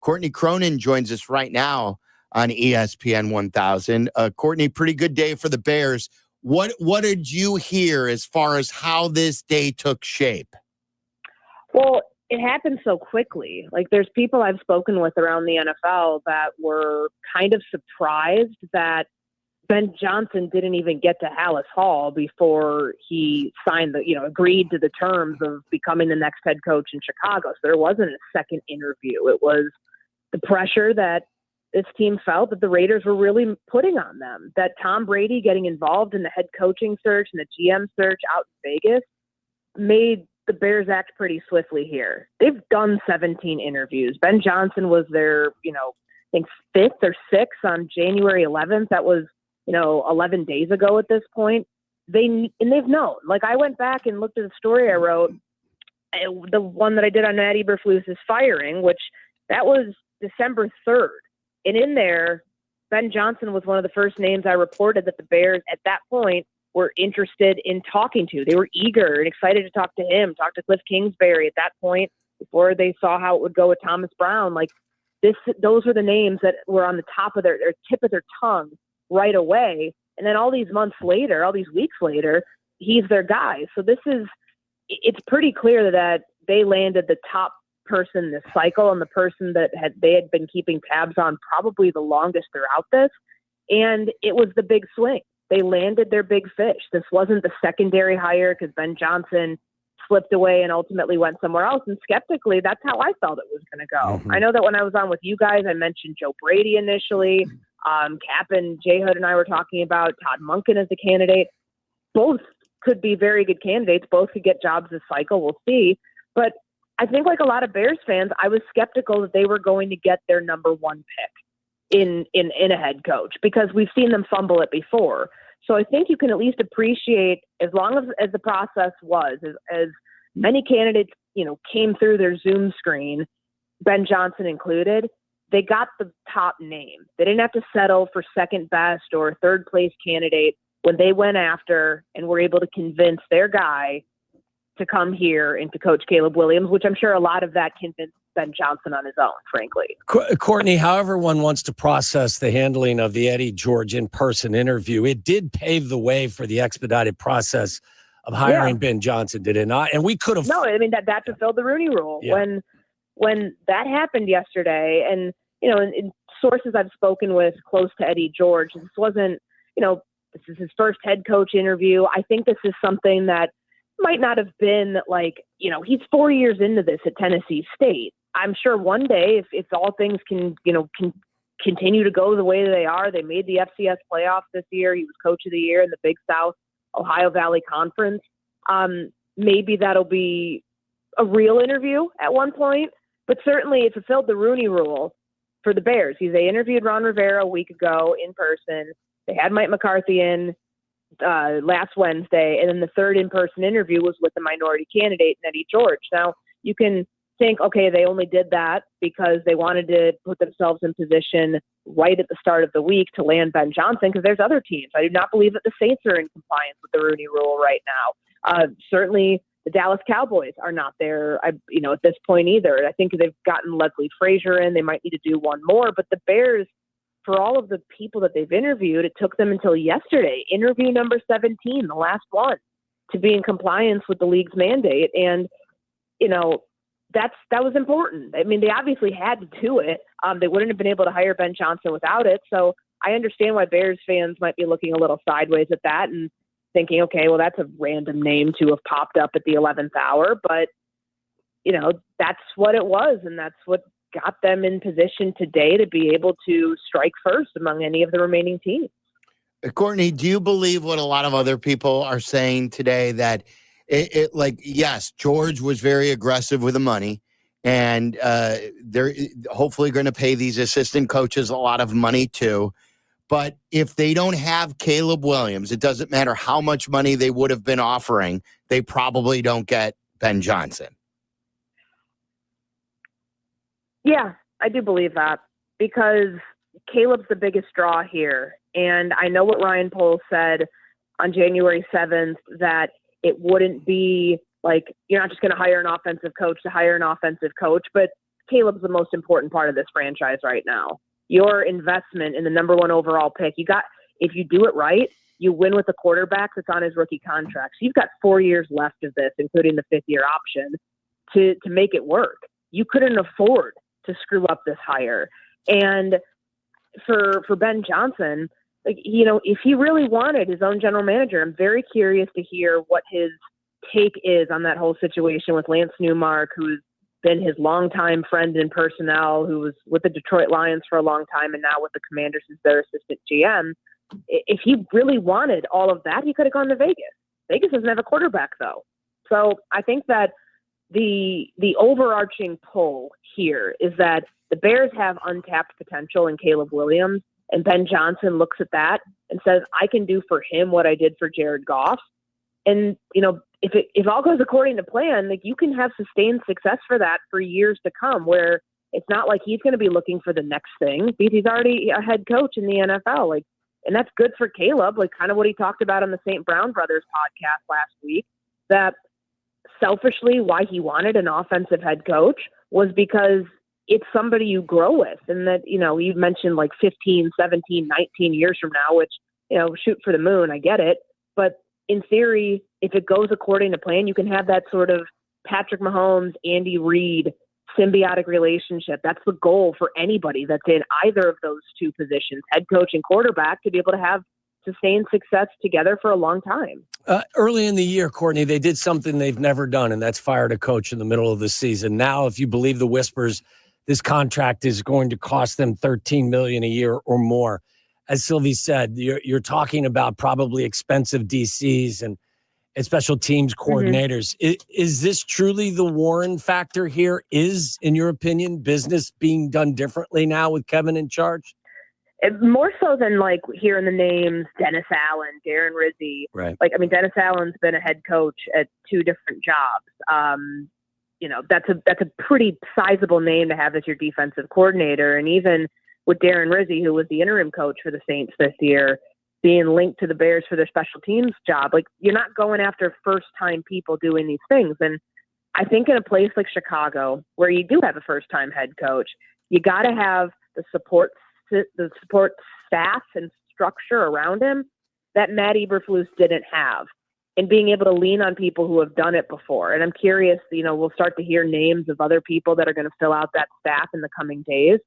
Courtney Cronin joins us right now on ESPN 1000. Courtney, pretty good day for the Bears. What did you hear as far as how this day took shape? Well, it happened so quickly. Like, there's people I've spoken with around the NFL that were kind of surprised that Ben Johnson didn't even get to Halas Hall before he signed agreed to the terms of becoming the next head coach in Chicago. So there wasn't a second interview. It was the pressure that this team felt that the Raiders were really putting on them, that Tom Brady getting involved in the head coaching search and the GM search out in Vegas made the Bears act pretty swiftly here. They've done 17 interviews. Ben Johnson was their, I think 5th or 6th on January 11th. That was, 11 days ago at this point. They've known. Like, I went back and looked at the story I wrote, the one that I did on Matt Eberflus's firing, which that was December 3rd. And in there, Ben Johnson was one of the first names I reported that the Bears at that point were interested in talking to. They were eager and excited to talk to him, talk to Cliff Kingsbury at that point before they saw how it would go with Thomas Brown. Like, those were the names that were on the top of their tip of their tongue right away. And then all these months later, all these weeks later, he's their guy. So it's pretty clear that they landed the top person this cycle and the person that they had been keeping tabs on probably the longest throughout this. And it was the big swing. They landed their big fish. This wasn't the secondary hire because Ben Johnson slipped away and ultimately went somewhere else. And skeptically, that's how I felt it was going to go. Mm-hmm. I know that when I was on with you guys, I mentioned Joe Brady initially. Cap and J Hood and I were talking about Todd Monken as a candidate. Both could be very good candidates. Both could get jobs this cycle. We'll see. But I think, like a lot of Bears fans, I was skeptical that they were going to get their number one pick in a head coach because we've seen them fumble it before. So I think you can at least appreciate, as long as the process was, as many candidates, came through their Zoom screen, Ben Johnson included, they got the top name. They didn't have to settle for second best or third place candidate when they went after and were able to convince their guy to come here and to coach Caleb Williams, which I'm sure a lot of that convinced Ben Johnson on his own, frankly. Courtney, however one wants to process the handling of the Eddie George in-person interview, it did pave the way for the expedited process of hiring Ben Johnson, did it not? And we could have... No, I mean, that fulfilled the Rooney Rule. Yeah. When that happened yesterday, and, in sources I've spoken with close to Eddie George, this wasn't, this is his first head coach interview. I think this is something that might not have been like, he's 4 years into this at Tennessee State. I'm sure one day if all things can continue to go the way they are, they made the FCS playoffs this year. He was coach of the year in the Big South Ohio Valley Conference. Maybe that'll be a real interview at one point, but certainly it fulfilled the Rooney Rule for the Bears. They interviewed Ron Rivera a week ago in person. They had Mike McCarthy in last Wednesday, and then the third in-person interview was with the minority candidate, Eddie George. Now, you can think, okay, they only did that because they wanted to put themselves in position right at the start of the week to land Ben Johnson, because there's other teams. I do not believe that the Saints are in compliance with the Rooney Rule right now. Certainly, the Dallas Cowboys are not there, at this point either. I think they've gotten Leslie Frazier in. They might need to do one more, but the Bears, for all of the people that they've interviewed, it took them until yesterday, interview number 17, the last one, to be in compliance with the league's mandate. And, that was important. I mean, they obviously had to do it. They wouldn't have been able to hire Ben Johnson without it. So I understand why Bears fans might be looking a little sideways at that and thinking, okay, well, that's a random name to have popped up at the 11th hour. But, that's what it was. And that's what got them in position today to be able to strike first among any of the remaining teams. Courtney, do you believe what a lot of other people are saying today, that yes, George was very aggressive with the money, and they're hopefully going to pay these assistant coaches a lot of money too. But if they don't have Caleb Williams, it doesn't matter how much money they would have been offering, they probably don't get Ben Johnson. Yeah, I do believe that, because Caleb's the biggest draw here. And I know what Ryan Poles said on January 7th, that it wouldn't be like, you're not just going to hire an offensive coach to hire an offensive coach, but Caleb's the most important part of this franchise right now. Your investment in the number 1 overall pick, if you do it right, you win with a quarterback that's on his rookie contract. So you've got 4 years left of this, including the 5th-year option, to make it work. You couldn't afford to screw up this hire. And for Ben Johnson, if he really wanted his own general manager, I'm very curious to hear what his take is on that whole situation with Lance Newmark, who's been his longtime friend in personnel, who was with the Detroit Lions for a long time and now with the Commanders as their assistant GM. If he really wanted all of that, he could have gone to Vegas. Vegas doesn't have a quarterback, though. So I think that the overarching pull here is that the Bears have untapped potential in Caleb Williams, and Ben Johnson looks at that and says, I can do for him what I did for Jared Goff. And, if all goes according to plan, you can have sustained success for that for years to come, where it's not like he's going to be looking for the next thing because he's already a head coach in the NFL. And that's good for Caleb, kind of what he talked about on the St. Brown Brothers podcast last week, that selfishly why he wanted an offensive head coach was because it's somebody you grow with. And that, you mentioned 15, 17, 19 years from now, which, shoot for the moon, I get it. But in theory, if it goes according to plan, you can have that sort of Patrick Mahomes, Andy Reid symbiotic relationship. That's the goal for anybody that's in either of those two positions, head coach and quarterback, to be able to have sustained success together for a long time. Early in the year, Courtney, they did something they've never done, and that's fired a coach in the middle of the season. Now, if you believe the whispers, this contract is going to cost them $13 million a year or more. As Silvy said, you're talking about probably expensive DCs and special teams coordinators. Is this truly the Warren factor here? Is, in your opinion, business being done differently now with Kevin in charge? More so than hearing the names Dennis Allen, Darren Rizzi. Right. Dennis Allen's been a head coach at 2 different jobs. That's a pretty sizable name to have as your defensive coordinator. And even with Darren Rizzi, who was the interim coach for the Saints this year, being linked to the Bears for their special teams job, you're not going after first-time people doing these things. And I think in a place like Chicago, where you do have a first-time head coach, you got to have the support staff and structure around him that Matt Eberflus didn't have, and being able to lean on people who have done it before. And I'm curious, we'll start to hear names of other people that are going to fill out that staff in the coming days.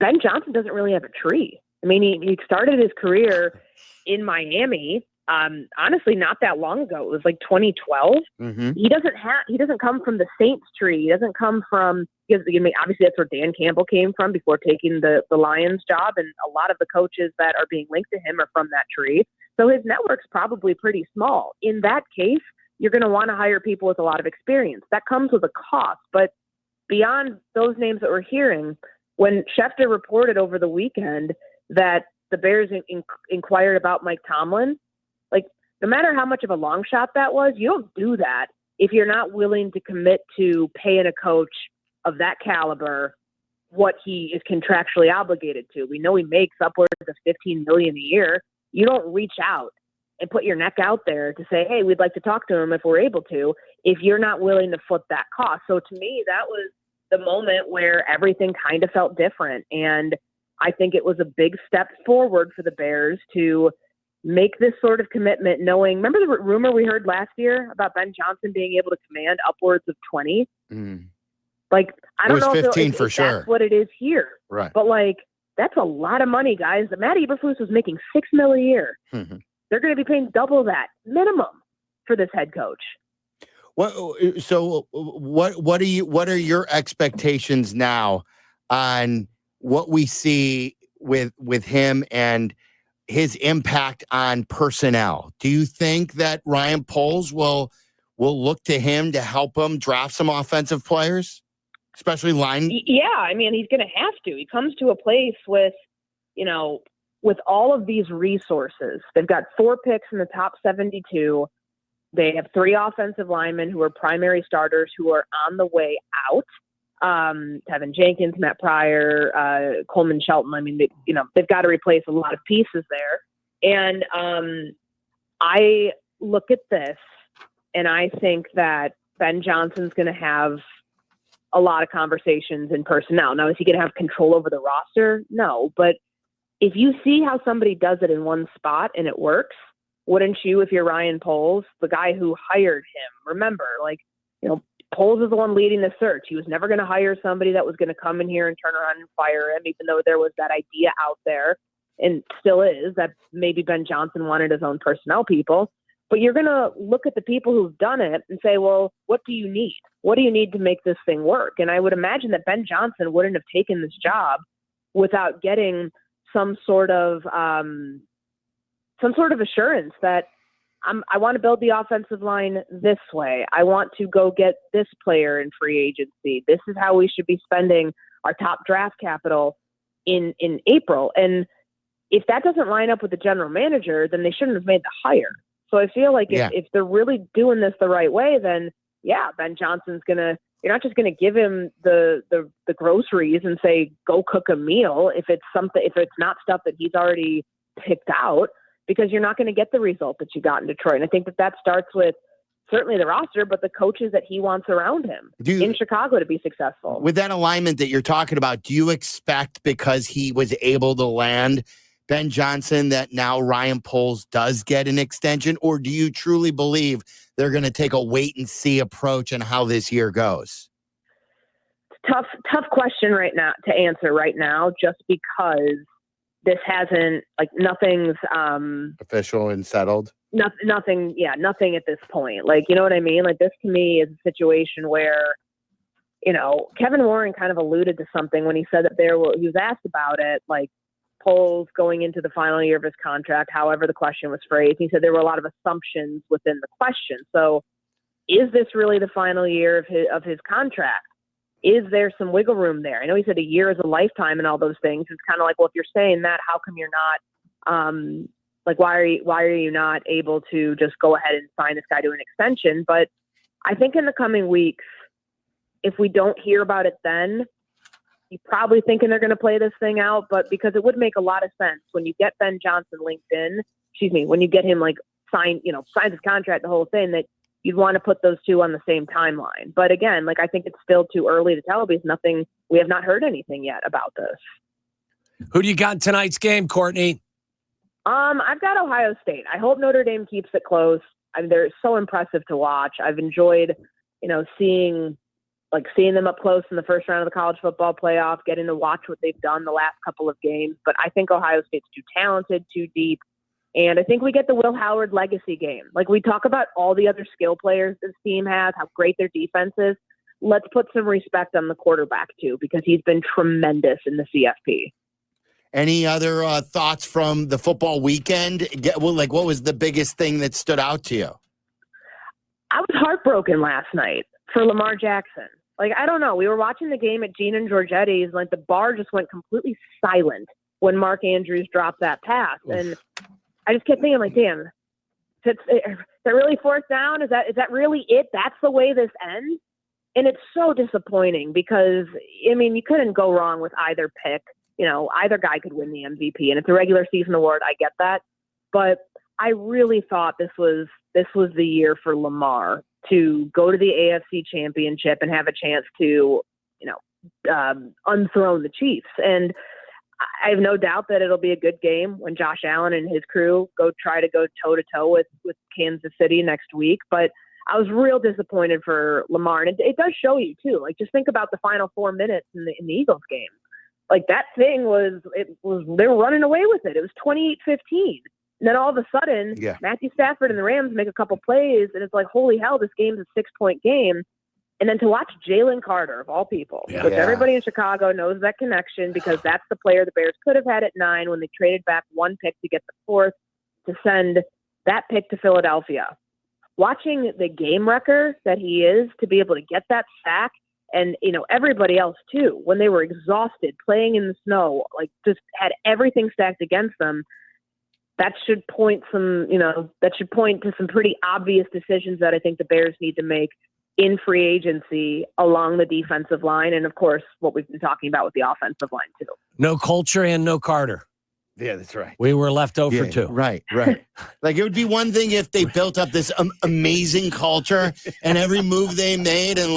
Ben Johnson doesn't really have a tree. He started his career in Miami, honestly, not that long ago. It was 2012. Mm-hmm. He doesn't come from the Saints tree. He doesn't come from, obviously that's where Dan Campbell came from before taking the Lions job. And a lot of the coaches that are being linked to him are from that tree. So his network's probably pretty small. In that case, you're going to want to hire people with a lot of experience. That comes with a cost. But beyond those names that we're hearing, when Schefter reported over the weekend that the Bears inquired about Mike Tomlin, no matter how much of a long shot that was, you don't do that if you're not willing to commit to paying a coach of that caliber what he is contractually obligated to. We know he makes upwards of $15 million a year. You don't reach out and put your neck out there to say, hey, we'd like to talk to him if we're able to, if you're not willing to foot that cost. So to me, that was the moment where everything kind of felt different. And I think it was a big step forward for the Bears to make this sort of commitment, knowing, remember the rumor we heard last year about Ben Johnson being able to command upwards of 20? I don't know 15 if for sure. That's what it is here. Right. But that's a lot of money, guys. Matt Eberflus was making $6 million a year. Mm-hmm. They're going to be paying double that minimum for this head coach. So what are your expectations now on what we see with him and his impact on personnel? Do you think that Ryan Poles will look to him to help him draft some offensive players, especially line? Yeah, he's going to have to. He comes to a place with all of these resources. They've got 4 picks in the top 72. They have 3 offensive linemen who are primary starters who are on the way out. Tevin Jenkins, Matt Pryor, Coleman Shelton. They've got to replace a lot of pieces there. And I look at this and I think that Ben Johnson's going to have a lot of conversations in personnel. Now, is he going to have control over the roster? No, but if you see how somebody does it in one spot and it works, wouldn't you, if you're Ryan Poles, the guy who hired him? Remember, Poles is the one leading the search. He was never going to hire somebody that was going to come in here and turn around and fire him, even though there was that idea out there, and still is, that maybe Ben Johnson wanted his own personnel people. But you're going to look at the people who've done it and say, well, what do you need? What do you need to make this thing work? And I would imagine that Ben Johnson wouldn't have taken this job without getting some sort of assurance that I want to build the offensive line this way. I want to go get this player in free agency. This is how we should be spending our top draft capital in April. And if that doesn't line up with the general manager, then they shouldn't have made the hire. So I feel like if they're really doing this the right way, then Ben Johnson's you're not just gonna give him the groceries and say go cook a meal if it's not stuff that he's already picked out, because you're not going to get the result that you got in Detroit. And I think that starts with certainly the roster, but the coaches that he wants around him in Chicago to be successful. With that alignment that you're talking about, do you expect, because he was able to land Ben Johnson, that now Ryan Poles does get an extension? Or do you truly believe they're going to take a wait and see approach on how this year goes? Tough question right now to answer right now, just because this hasn't, nothing's official and settled. Nothing at this point. You know what I mean? This to me is a situation where, Kevin Warren kind of alluded to something when he said that he was asked about it, Poles going into the final year of his contract, however the question was phrased. He said there were a lot of assumptions within the question. So is this really the final year of his contract? Is there some wiggle room there? I know he said a year is a lifetime and all those things. It's kind of well, if you're saying that, how come you're not, why are you not able to just go ahead and sign this guy to an extension? But I think in the coming weeks, if we don't hear about it then, you're probably thinking they're going to play this thing out, but because it would make a lot of sense when you get Ben Johnson linked in, when you get him signs his contract, the whole thing, that you'd want to put those two on the same timeline. But again, I think it's still too early to tell because we have not heard anything yet about this. Who do you got in tonight's game, Courtney? I've got Ohio State. I hope Notre Dame keeps it close. They're so impressive to watch. I've enjoyed, seeing them up close in the first round of the college football playoff, getting to watch what they've done the last couple of games. But I think Ohio State's too talented, too deep. And I think we get the Will Howard legacy game. We talk about all the other skill players this team has, how great their defense is. Let's put some respect on the quarterback, too, because he's been tremendous in the CFP. Any other thoughts from the football weekend? What was the biggest thing that stood out to you? I was heartbroken last night for Lamar Jackson. I don't know. We were watching the game at Gene and Giorgetti's. The bar just went completely silent when Mark Andrews dropped that pass. Oof. And I just kept thinking, damn, is that really fourth down? Is that really it? That's the way this ends? And it's so disappointing because, you couldn't go wrong with either pick. Either guy could win the MVP, and it's a regular season award. I get that. But I really thought this was the year for Lamar to go to the AFC Championship and have a chance to, unthrone the Chiefs. And I have no doubt that it'll be a good game when Josh Allen and his crew try to go toe-to-toe with Kansas City next week. But I was real disappointed for Lamar. And it does show you, too. Just think about the final 4 minutes in the Eagles game. That thing they were running away with it. It was 28-15. And then all of a sudden, Matthew Stafford and the Rams make a couple plays, and it's holy hell, this game's a 6-point game. And then to watch Jalen Carter, of all people, which everybody in Chicago knows that connection because that's the player the Bears could have had at 9 when they traded back one pick to get the 4th to send that pick to Philadelphia. Watching the game wrecker that he is to be able to get that sack, and, everybody else too, when they were exhausted, playing in the snow, just had everything stacked against them, that should point to some pretty obvious decisions that I think the Bears need to make in free agency along the defensive line. And of course, what we've been talking about with the offensive line too. No Culture and no Carter. Yeah, that's right. We were left over too. Right. It would be one thing if they built up this amazing culture and every move they made and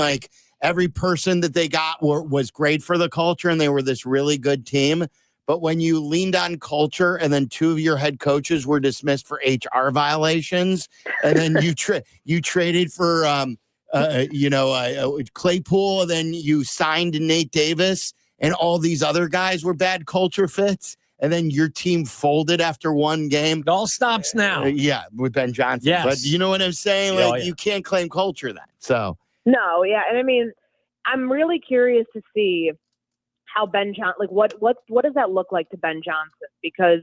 every person that they got was great for the culture, and they were this really good team. But when you leaned on culture, and then 2 of your head coaches were dismissed for HR violations, and then you traded for Claypool, and then you signed Nate Davis, and all these other guys were bad culture fits, and then your team folded after one game. It all stops now. With Ben Johnson. Yes. But you know what I'm saying? Yeah, Like, you can't claim culture then. So No, yeah, and I mean, I'm really curious to see how Ben Johnson, like what does that look like to Ben Johnson? Because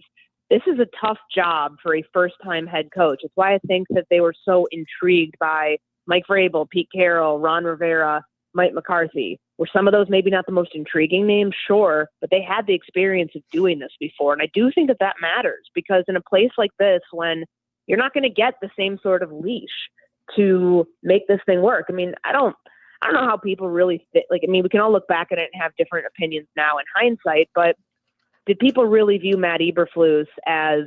this is a tough job for a first-time head coach. It's why I think that they were so intrigued by Mike Vrabel, Pete Carroll, Ron Rivera, Mike McCarthy. Were some of those maybe not the most intriguing names? Sure, but they had the experience of doing this before. And I do think that matters, because in a place like this, when you're not going to get the same sort of leash to make this thing work. I mean, I don't know how people really fit. Like, I mean, we can all look back at it and have different opinions now in hindsight, but did people really view Matt Eberflus as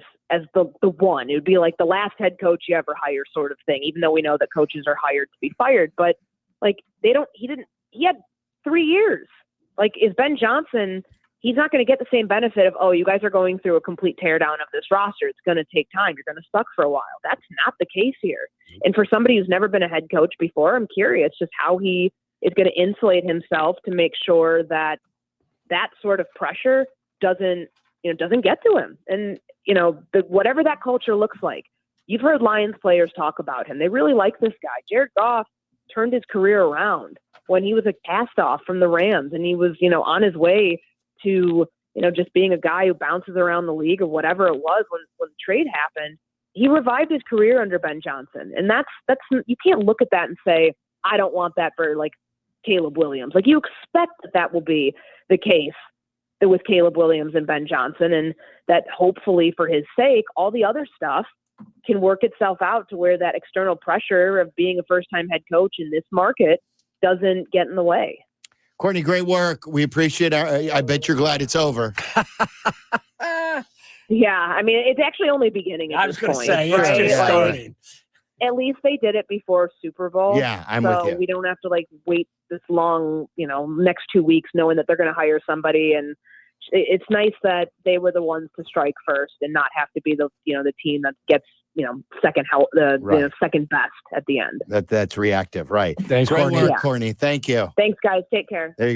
the one? It would be like the last head coach you ever hire sort of thing, even though we know that coaches are hired to be fired. But like, he had 3 years. Like, is Ben Johnson, he's not going to get the same benefit of, oh, you guys are going through a complete teardown of this roster. It's going to take time. You're going to suck for a while. That's not the case here. And for somebody who's never been a head coach before, I'm curious just how he is going to insulate himself to make sure that sort of pressure doesn't get to him. And, whatever that culture looks like, you've heard Lions players talk about him. They really like this guy. Jared Goff turned his career around when he was a cast-off from the Rams, and he was, on his way to, just being a guy who bounces around the league or whatever it was when the trade happened. He revived his career under Ben Johnson. And that's you can't look at that and say, I don't want that for like Caleb Williams. Like, you expect that will be the case with Caleb Williams and Ben Johnson, and that hopefully for his sake, all the other stuff can work itself out to where that external pressure of being a first-time head coach in this market doesn't get in the way. Courtney, great work. We appreciate it. I bet you're glad it's over. Yeah, I mean, it's actually only beginning at this point. I was going to say, it's just starting. At least they did it before Super Bowl. Yeah, I'm with you. So we don't have to wait this long, next 2 weeks knowing that they're going to hire somebody. And it's nice that they were the ones to strike first and not have to be the team that gets, second best at the end. That's reactive. Right. Thanks, Great Courtney. work, Courtney. Thank you. Thanks, guys. Take care. There you go.